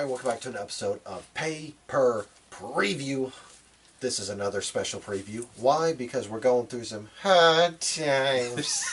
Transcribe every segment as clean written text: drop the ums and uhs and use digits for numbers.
Alright, welcome back to an episode of Pay Per Preview. This is another special preview. Why? Because we're going through some hard times.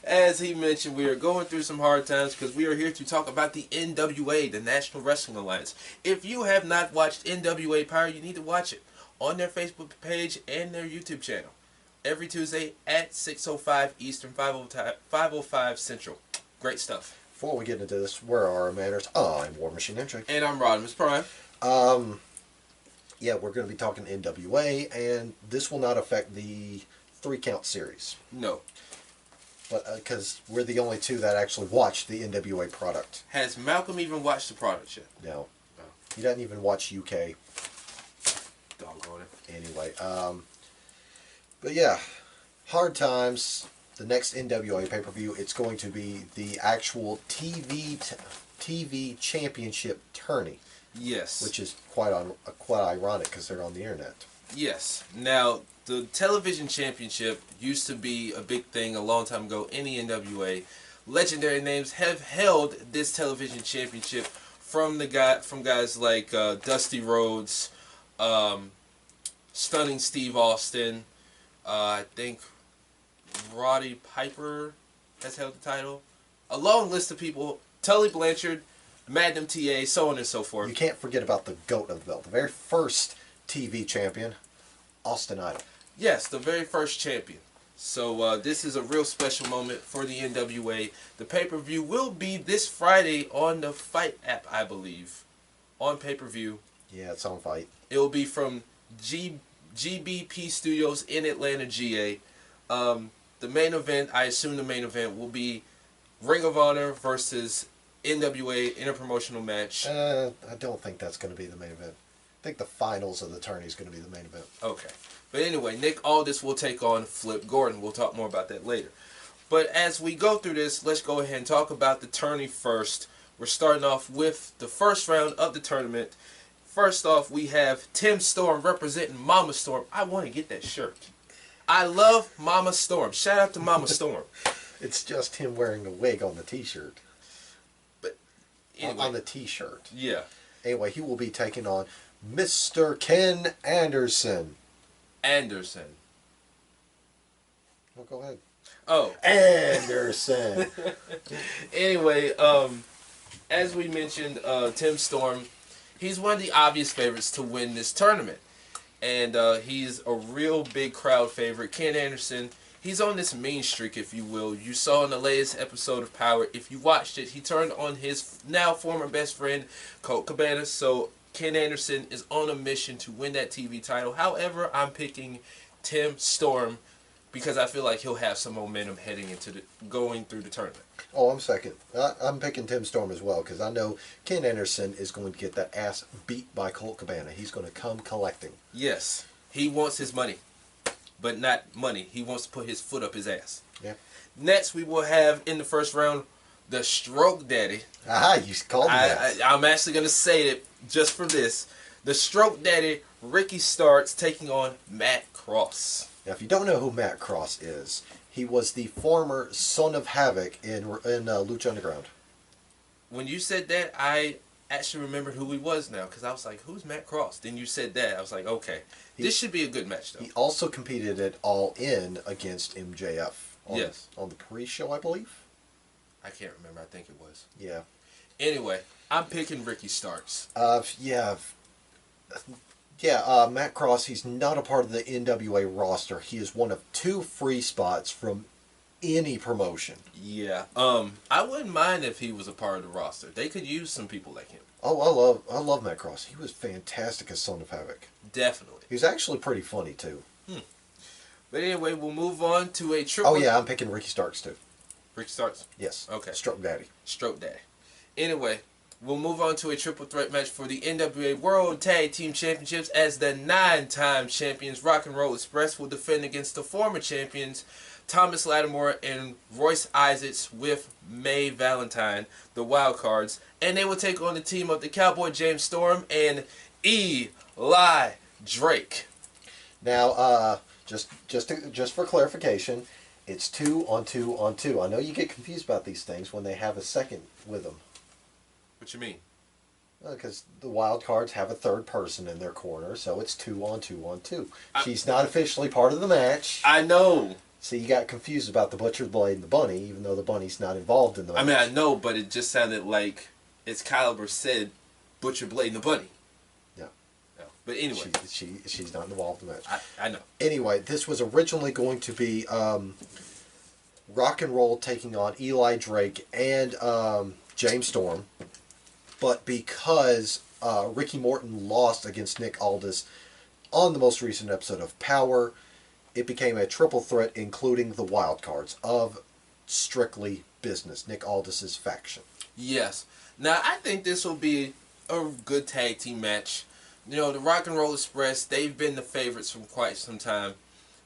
As he mentioned, we are going through some hard times because we are here to talk about the NWA, the National Wrestling Alliance. If you have not watched NWA Power, you need to watch it on their Facebook page and their YouTube channel. Every Tuesday at 6:05 Eastern, 5:05 Central. Great stuff. Before we get into this, where are our manners? I'm War Machine and Rodimus. And I'm Rodimus Prime. Yeah, we're going to be talking NWA, and this will not affect the 3-count series. No. But because we're the only two that actually watched the NWA product. Has Malcolm even watched the product yet? No. He doesn't even watch UK. Doggone it. Anyway, but yeah, hard times. The next NWA pay-per-view, it's going to be the actual TV Championship Tourney. Yes. Which is quite ironic because they're on the internet. Yes. Now, the television championship used to be a big thing a long time ago in the NWA. Legendary names have held this television championship from guys like Dusty Rhodes, Stunning Steve Austin, I think Roddy Piper has held the title. A long list of people. Tully Blanchard, Magnum TA, so on and so forth. You can't forget about the GOAT of the belt. The very first TV champion, Austin Idol. Yes, the very first champion. So this is a real special moment for the NWA. The pay-per-view will be this Friday on the Fight app, I believe. On pay-per-view. Yeah, it's on Fight. It will be from GBP Studios in Atlanta, GA. The main event, I assume the main event, will be Ring of Honor versus NWA interpromotional match. I don't think that's going to be the main event. I think the finals of the tourney is going to be the main event. Okay. But anyway, Nick Aldis will take on Flip Gordon. We'll talk more about that later. But as we go through this, let's go ahead and talk about the tourney first. We're starting off with the first round of the tournament. First off, we have Tim Storm representing Mama Storm. I want to get that shirt. I love Mama Storm. Shout out to Mama Storm. It's just him wearing a wig on the t-shirt. But anyway. On the t-shirt. Yeah. Anyway, he will be taking on Mr. Ken Anderson. Anderson. Well, go ahead. Oh. Anderson. Anyway, as we mentioned, Tim Storm, he's one of the obvious favorites to win this tournament. And he's a real big crowd favorite. Ken Anderson, he's on this mean streak, if you will. You saw in the latest episode of Power, if you watched it, he turned on his now former best friend, Colt Cabana. So Ken Anderson is on a mission to win that TV title. However, I'm picking Tim Storm because I feel like he'll have some momentum heading into going through the tournament. Oh, I'm second. I'm picking Tim Storm as well because I know Ken Anderson is going to get that ass beat by Colt Cabana. He's going to come collecting. Yes. He wants his money. But not money. He wants to put his foot up his ass. Yeah. Next, we will have in the first round the Stroke Daddy. Ah, you called me that. I'm actually going to say it just for this. The Stroke Daddy, Ricky Starks, taking on Matt Cross. Now, if you don't know who Matt Cross is, he was the former Son of Havoc in Lucha Underground. When you said that, I actually remembered who he was now, because I was like, who's Matt Cross? Then you said that. I was like, okay. This should be a good match, though. He also competed at All In against MJF. Yes. On the pre-show, I believe. I can't remember. I think it was. Yeah. Anyway, I'm picking Ricky Starks. Yeah. Matt Cross, he's not a part of the NWA roster. He is one of 2 free spots from any promotion. Yeah. I wouldn't mind if he was a part of the roster. They could use some people like him. Oh, I love Matt Cross. He was fantastic as Son of Havoc. Definitely. He's actually pretty funny, too. But anyway, we'll move on to a triple... Oh, yeah, I'm picking Ricky Starks, too. Ricky Starks? Yes. Okay. Stroke Daddy. Stroke Daddy. Anyway, we'll move on to a triple threat match for the NWA World Tag Team Championships as the 9-time champions Rock and Roll Express will defend against the former champions Thomas Lattimore and Royce Isaacs with May Valentine, the wild cards, and they will take on the team of the Cowboy James Storm and Eli Drake. Now, just for clarification, it's 2 on 2 on 2. I know you get confused about these things when they have a second with them. What you mean? Because the wild cards have a third person in their corner, so it's 2-on-2-on-2. I- She's not officially part of the match. I know. See, you got confused about the Butcher Blade and the Bunny, even though the Bunny's not involved in the match. I mean, I know, but it just sounded like Excalibur said Butcher Blade and the Bunny. Yeah. No. But anyway. She's not involved in the match. I know. Anyway, this was originally going to be Rock and Roll taking on Eli Drake and James Storm. But because Ricky Morton lost against Nick Aldis on the most recent episode of Power, it became a triple threat, including the wild cards of Strictly Business, Nick Aldis's faction. Yes. Now, I think this will be a good tag team match. You know, the Rock and Roll Express, they've been the favorites from quite some time.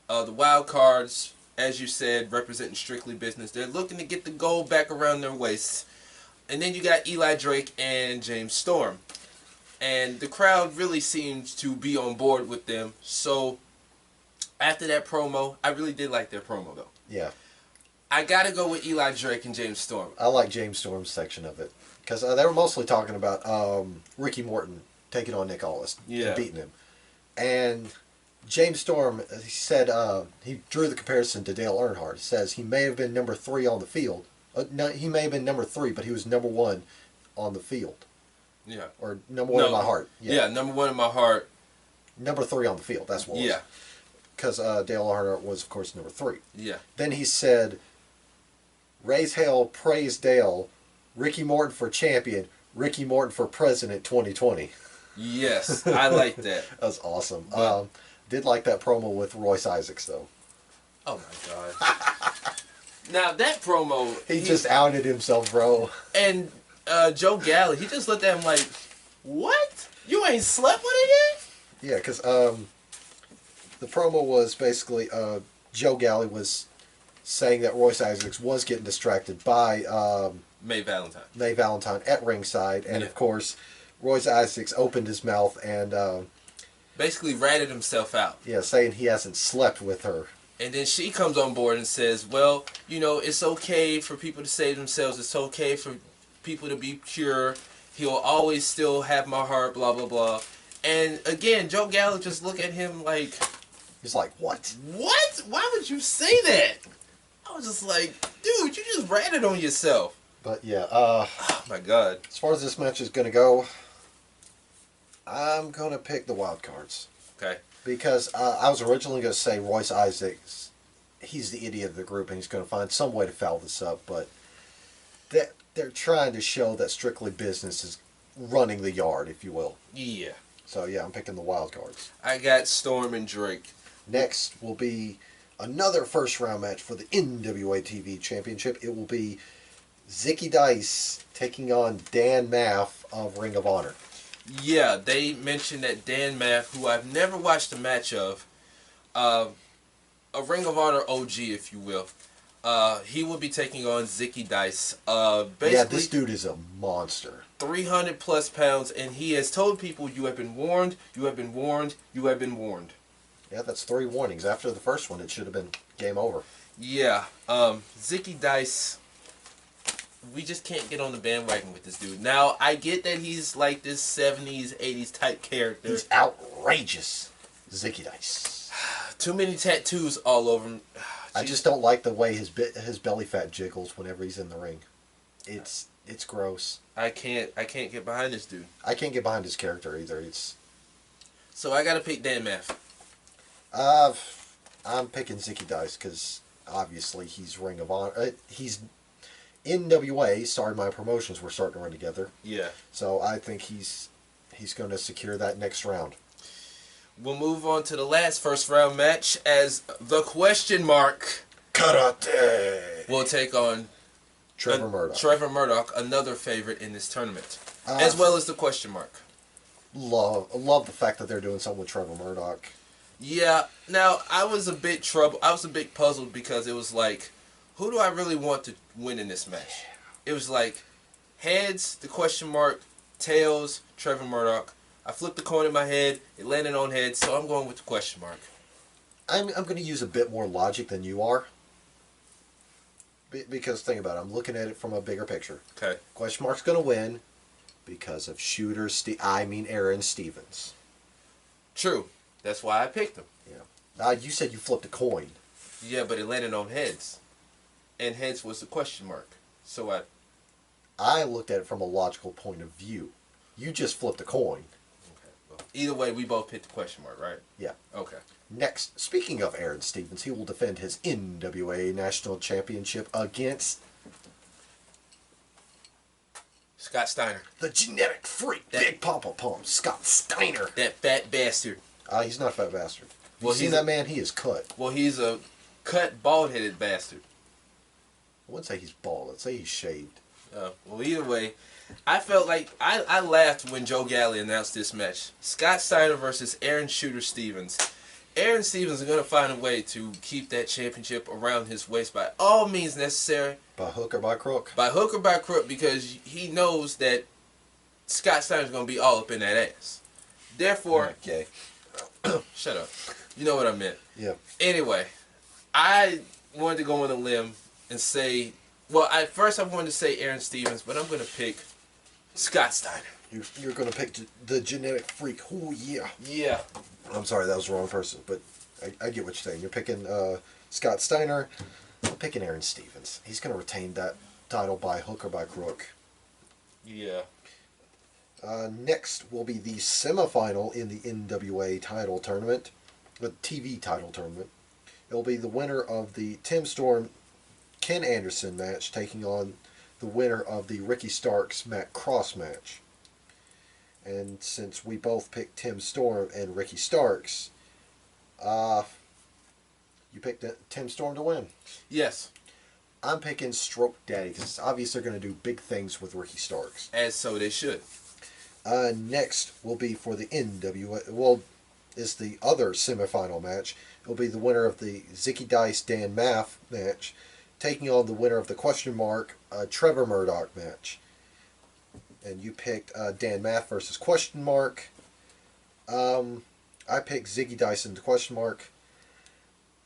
The wild cards, as you said, representing Strictly Business, they're looking to get the gold back around their waists. And then you got Eli Drake and James Storm. And the crowd really seems to be on board with them. So, after that promo, I really did like their promo, though. Yeah. I got to go with Eli Drake and James Storm. I like James Storm's section of it. Because they were mostly talking about Ricky Morton taking on Nick Aldis and beating him. And James Storm, he said, he drew the comparison to Dale Earnhardt. He says he may have been number 3 on the field. No, he may have been number 3, but he was number 1 on the field. Yeah. Or number 1 in my heart. Yeah, number 1 in my heart. Number 3 on the field, that's what it was. Yeah. Because Dale Earnhardt was, of course, number 3. Yeah. Then he said, raise hell, praise Dale, Ricky Morton for champion, Ricky Morton for president 2020. Yes, I like that. That was awesome. Did like that promo with Royce Isaacs, though. Oh, my God. Now, that promo... He just outed himself, bro. And Joe Galli, he just looked at him like, what? You ain't slept with it yet? Yeah, because the promo was basically Joe Galli was saying that Royce Isaacs was getting distracted by Mae Valentine. Mae Valentine at ringside. And, of course, Royce Isaacs opened his mouth and... basically ratted himself out. Yeah, saying he hasn't slept with her. And then she comes on board and says, well, you know, it's okay for people to save themselves. It's okay for people to be pure. He'll always still have my heart, blah, blah, blah. And again, Joe Gallo just looked at him like... He's like, what? What? Why would you say that? I was just like, dude, you just ratted on yourself. But yeah, oh my God. As far as this match is going to go, I'm going to pick the wild cards. Okay. Because I was originally going to say Royce Isaacs, he's the idiot of the group and he's going to find some way to foul this up, but they're trying to show that Strictly Business is running the yard, if you will. Yeah. So yeah, I'm picking the wild cards. I got Storm and Drake. Next will be another first round match for the NWA TV Championship. It will be Zicky Dice taking on Dan Maff of Ring of Honor. Yeah, they mentioned that Dan Maff, who I've never watched a match of, a Ring of Honor OG, if you will, he will be taking on Zicky Dice. Basically, yeah, this dude is a monster. 300 plus pounds, and he has told people, you have been warned, you have been warned, you have been warned. Yeah, that's 3 warnings. After the first one, it should have been game over. Yeah, Zicky Dice... we just can't get on the bandwagon with this dude. Now, I get that he's like this 70s, 80s type character. He's outrageous. Zicky Dice. Too many tattoos all over him. I just don't like the way his belly fat jiggles whenever he's in the ring. It's gross. I can't get behind this dude. I can't get behind his character either. So I gotta pick Dan Maff. I'm picking Zicky Dice because obviously he's Ring of Honor. He's NWA. Sorry, my promotions were starting to run together. Yeah. So I think he's going to secure that next round. We'll move on to the last first round match as the question mark Karate will take on Trevor Murdoch. Trevor Murdoch, another favorite in this tournament, as well as the question mark. Love the fact that they're doing something with Trevor Murdoch. Yeah. Now I was a bit puzzled because it was like, who do I really want to win in this match? It was like heads, the question mark, tails, Trevor Murdoch. I flipped the coin in my head. It landed on heads, so I'm going with the question mark. I'm going to use a bit more logic than you are. Because think about it. I'm looking at it from a bigger picture. Okay. Question mark's going to win. Because of Aaron Stevens. True. That's why I picked him. Yeah. You said you flipped a coin. Yeah, but it landed on heads. And heads was the question mark. So I looked at it from a logical point of view. You just flipped a coin. Okay. Well, either way, we both picked the question mark, right? Yeah. Okay. Next, speaking of Aaron Stevens, he will defend his NWA National Championship against Scott Steiner. the genetic freak, Big Papa Pump, Scott Steiner. That fat bastard. He's not a fat bastard. You Well, seen that man? He is cut. Well, he's a cut, bald-headed bastard. I wouldn't say he's bald. I'd say he's shaved. Well, either way, I felt like I laughed when Joe Galli announced this match. Scott Steiner versus Aaron Shooter Stevens. Aaron Stevens is going to find a way to keep that championship around his waist by all means necessary. By hook or by crook? By hook or by crook, because he knows that Scott Steiner's going to be all up in that ass. Therefore... Okay. Shut up. You know what I meant. Yeah. Anyway, I wanted to go on a limb and say... Well, first I wanted to say Aaron Stevens, but I'm going to pick Scott Steiner. You're going to pick the genetic freak. Oh, yeah. Yeah. I'm sorry, that was the wrong person, but I get what you're saying. You're picking Scott Steiner. I'm picking Aaron Stevens. He's going to retain that title by hook or by crook. Yeah. Next will be the semifinal in the NWA title tournament, the TV title tournament. It'll be the winner of the Tim Storm Ken Anderson match taking on the winner of the Ricky Starks Matt Cross match. And since we both picked Tim Storm and Ricky Starks, you picked Tim Storm to win. Yes. I'm picking Stroke Daddy because it's obvious they're going to do big things with Ricky Starks. As so they should. Next will be for the NWA. Well, is the other semifinal match. It'll be the winner of the Zicky Dice Dan Maff match taking on the winner of the question mark Trevor Murdoch match. And you picked Dan Maff versus question mark. I picked Ziggy Dyson to question mark.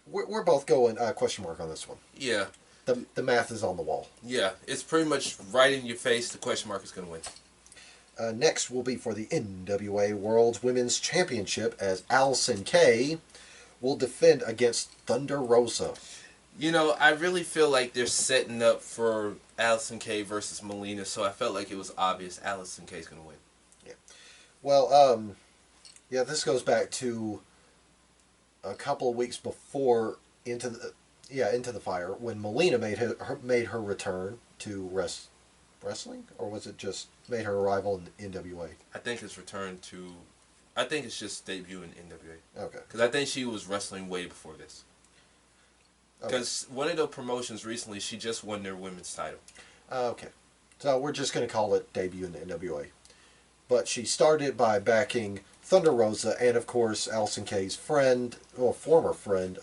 We're both going question mark on this one. Yeah. The math is on the wall. Yeah. It's pretty much right in your face. The question mark is going to win. Next will be for the NWA World Women's Championship as Allison Kay will defend against Thunder Rosa. You know, I really feel like they're setting up for Allison Kay versus Melina, so I felt like it was obvious Allison Kay's going to win. Yeah. Well, yeah, this goes back to a couple of weeks before Into the Fire when Melina made her return to wrestling, or was it just made her arrival in NWA? I think it's returned to... I think it's just debut in NWA. Okay. Because I think she was wrestling way before this. Because one of the promotions recently, she just won their women's title. Okay. So we're just going to call it debut in the NWA. But she started by backing Thunder Rosa and, of course, Allison Kay's friend, well, former friend,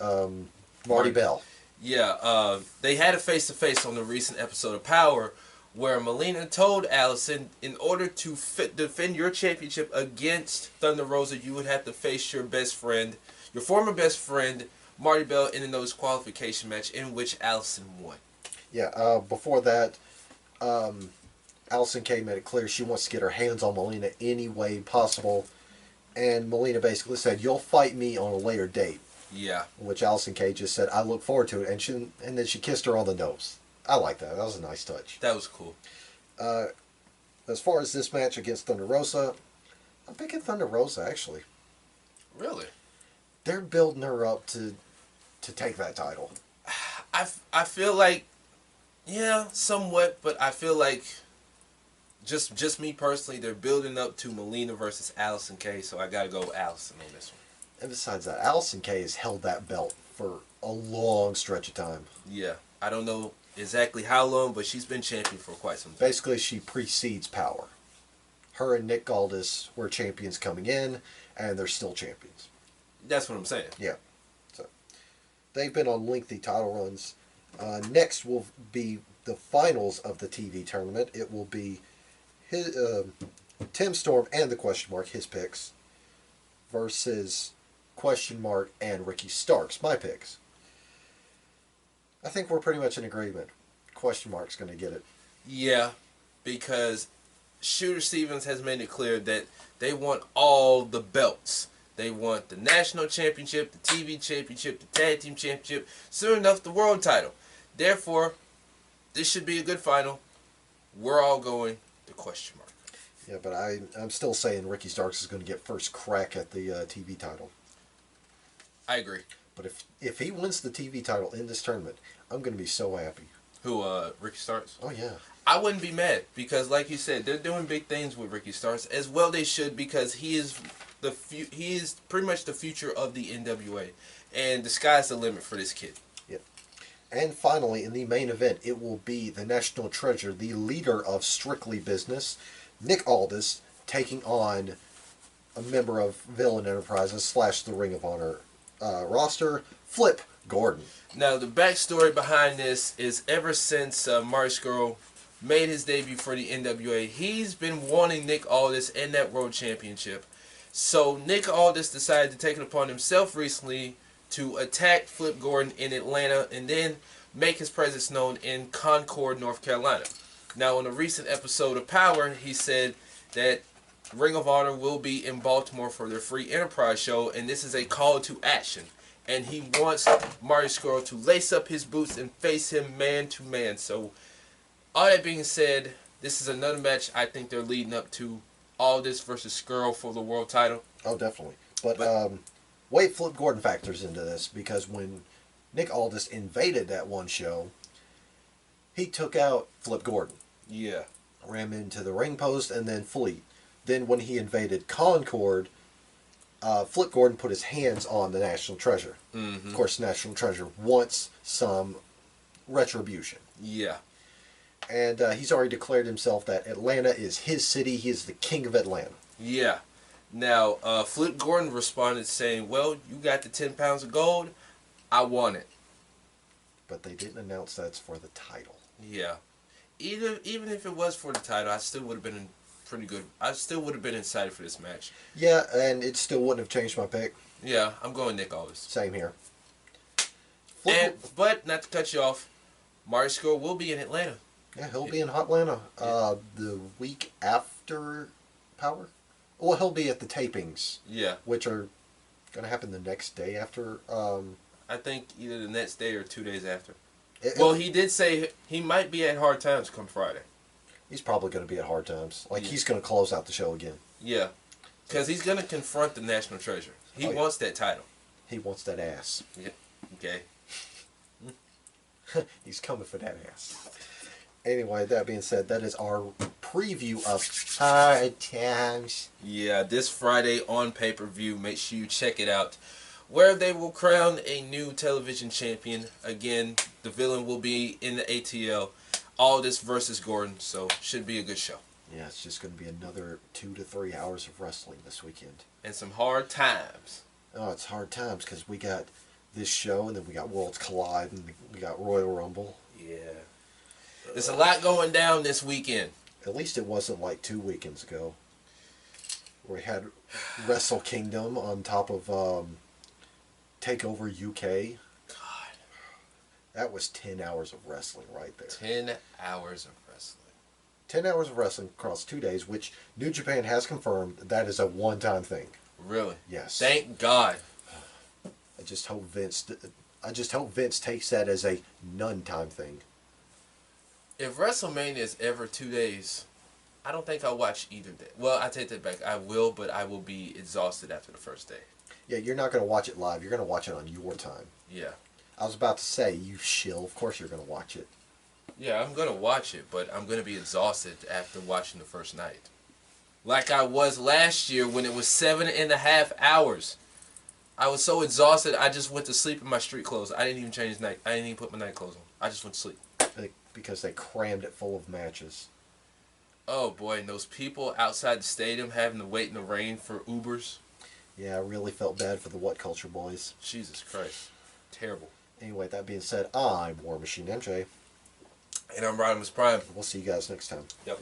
Marty Bell. Yeah, they had a face-to-face on the recent episode of Power where Melina told Allison, in order to defend your championship against Thunder Rosa, you would have to face your best friend, your former best friend, Marty Bell, in a qualification match in which Allison won. Yeah, before that, Allison Kay made it clear she wants to get her hands on Melina any way possible. And Melina basically said, "You'll fight me on a later date." Yeah. Which Allison Kay just said, "I look forward to it." And then she kissed her on the nose. I like that. That was a nice touch. That was cool. As far as this match against Thunder Rosa, I'm picking Thunder Rosa, actually. Really? They're building her up to take that title. I feel like, yeah, somewhat, but I feel like just me personally, they're building up to Melina versus Allison Kay, so I gotta go Allison on this one. And besides that, Allison Kay has held that belt for a long stretch of time. Yeah, I don't know exactly how long, but she's been champion for quite some time. Basically, she precedes Power. Her and Nick Aldis were champions coming in, and they're still champions. That's what I'm saying. Yeah. So they've been on lengthy title runs. Next will be the finals of the TV tournament. It will be Tim Storm and the question mark, his picks, versus question mark and Ricky Starks, my picks. I think we're pretty much in agreement. Question mark's going to get it. Yeah, because Shooter Stevens has made it clear that they want all the belts. They want the national championship, the TV championship, the tag team championship, soon enough the world title. Therefore, this should be a good final. We're all going the question mark. Yeah, but I'm still saying Ricky Starks is going to get first crack at the TV title. I agree. But if he wins the TV title in this tournament, I'm going to be so happy. Who, Ricky Starks? Oh, yeah. I wouldn't be mad because, like you said, they're doing big things with Ricky Starks. As well they should, because he is pretty much the future of the NWA. And the sky's the limit for this kid. Yep. And finally, in the main event, it will be the National Treasure, the leader of Strictly Business, Nick Aldis, taking on a member of Villain Enterprises / the Ring of Honor roster, Flip Gordon. Now, the backstory behind this is ever since Marty Scurll made his debut for the NWA, he's been wanting Nick Aldis and that World Championship. So Nick Aldis decided to take it upon himself recently to attack Flip Gordon in Atlanta and then make his presence known in Concord, North Carolina. Now, on a recent episode of Power, he said that Ring of Honor will be in Baltimore for their free Enterprise show, and this is a call to action. And he wants Marty Scurll to lace up his boots and face him man to man. So, all that being said, this is another match I think they're leading up to Aldis versus Scurll for the world title. Oh, definitely. But wait, Flip Gordon factors into this, because when Nick Aldis invaded that one show, he took out Flip Gordon. Yeah. Ran into the ring post and then Fleet. Then when he invaded Concord, Flip Gordon put his hands on the National Treasure. Mm-hmm. Of course, National Treasure wants some retribution. Yeah. And he's already declared himself that Atlanta is his city. He is the king of Atlanta. Yeah. Now, Flip Gordon responded saying, well, you got the 10 pounds of gold. I want it. But they didn't announce that's for the title. Yeah. Even if it was for the title, I still would have been pretty good. I still would have been excited for this match. Yeah, and it still wouldn't have changed my pick. Yeah, I'm going Nick Aldis. Same here. But, not to cut you off, Marty Scurll will be in Atlanta. Yeah, he'll be in Hotlanta the week after Power. Well, he'll be at the tapings. Yeah. Which are going to happen the next day after. I think either the next day or 2 days after. Well, he did say he might be at Hard Times come Friday. He's probably going to be at Hard Times. He's going to close out the show again. Yeah. Because he's going to confront the National Treasure. He wants that title. He wants that ass. Yeah. Okay. He's coming for that ass. Anyway, that being said, that is our preview of Hard Times. Yeah, this Friday on pay-per-view. Make sure you check it out, where they will crown a new television champion. Again, the villain will be in the ATL. Aldis versus Gordon, so should be a good show. Yeah, it's just going to be another 2 to 3 hours of wrestling this weekend. And some hard times. Oh, it's hard times because we got this show, and then we got Worlds Collide, and we got Royal Rumble. Yeah. There's a lot going down this weekend. At least it wasn't like 2 weekends ago, where we had Wrestle Kingdom on top of TakeOver UK. God. That was 10 hours of wrestling right there. 10 hours of wrestling. 10 hours of wrestling across 2 days, which New Japan has confirmed that is a one-time thing. Really? Yes. Thank God. I just hope Vince takes that as a none-time thing. If WrestleMania is ever 2 days, I don't think I'll watch either day. Well, I take that back. I will, but I will be exhausted after the first day. Yeah, you're not going to watch it live. You're going to watch it on your time. Yeah. I was about to say, you shill. Of course you're going to watch it. Yeah, I'm going to watch it, but I'm going to be exhausted after watching the first night. Like I was last year when it was 7.5 hours. I was so exhausted, I just went to sleep in my street clothes. I didn't even change night. I didn't even put my night clothes on. I just went to sleep. Because they crammed it full of matches. Oh boy, and those people outside the stadium having to wait in the rain for Ubers. Yeah, I really felt bad for the What Culture boys. Jesus Christ. Terrible. Anyway, that being said, I'm War Machine MJ. And I'm Rodimus Prime. We'll see you guys next time. Yep.